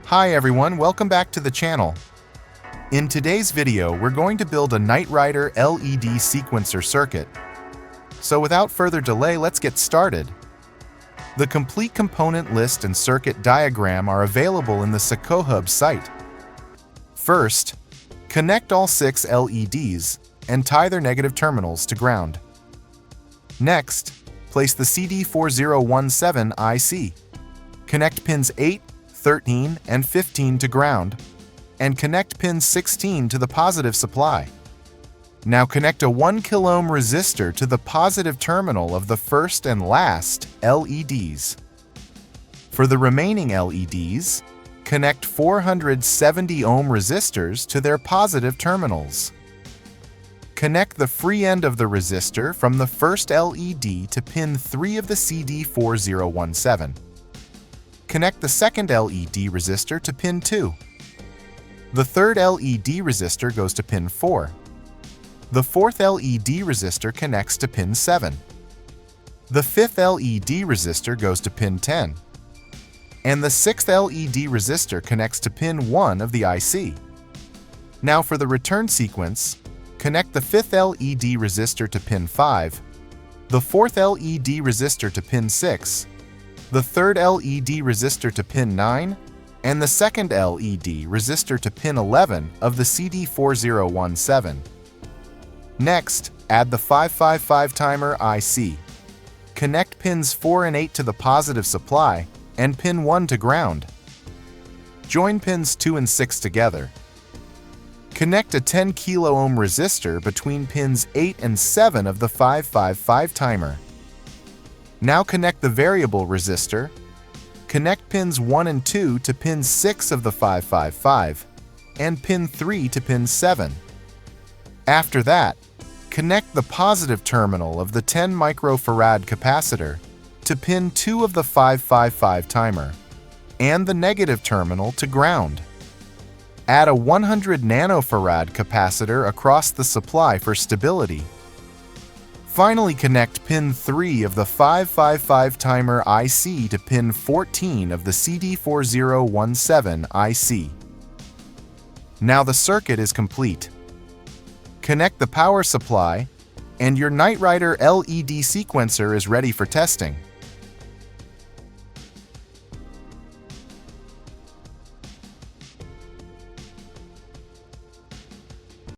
Hi everyone, welcome back to the channel. In today's video, we're going to build a Knight Rider LED sequencer circuit. So without further delay, let's get started. The complete component list and circuit diagram are available in the sekhohub site. First, connect all 6 LEDs and tie their negative terminals to ground. Next, place the CD4017 IC. Connect pins 8, 13, and 15 to ground, and connect pin 16 to the positive supply. Now connect a 1 kΩ resistor to the positive terminal of the first and last LEDs. For the remaining LEDs, connect 470 ohm resistors to their positive terminals. Connect the free end of the resistor from the first LED to pin 3 of the CD4017. Connect the second LED resistor to pin 2. The third LED resistor goes to pin 4. The fourth LED resistor connects to pin 7. The fifth LED resistor goes to pin 10. And the sixth LED resistor connects to pin 1 of the IC. Now for the return sequence, connect the fifth LED resistor to pin 5, the fourth LED resistor to pin 6, the third LED resistor to pin 9, and the second LED resistor to pin 11 of the CD4017. Next, add the 555 timer IC. Connect pins 4 and 8 to the positive supply and pin 1 to ground. Join pins 2 and 6 together. Connect a 10 kΩ resistor between pins 8 and 7 of the 555 timer. Now connect the variable resistor. Connect pins 1 and 2 to pin 6 of the 555 and pin 3 to pin 7. After that, connect the positive terminal of the 10 microfarad capacitor to pin 2 of the 555 timer and the negative terminal to ground. Add a 100 nanofarad capacitor across the supply for stability. Finally, connect pin 3 of the 555 timer IC to pin 14 of the CD4017 IC. Now the circuit is complete. Connect the power supply, and your Knight Rider LED sequencer is ready for testing.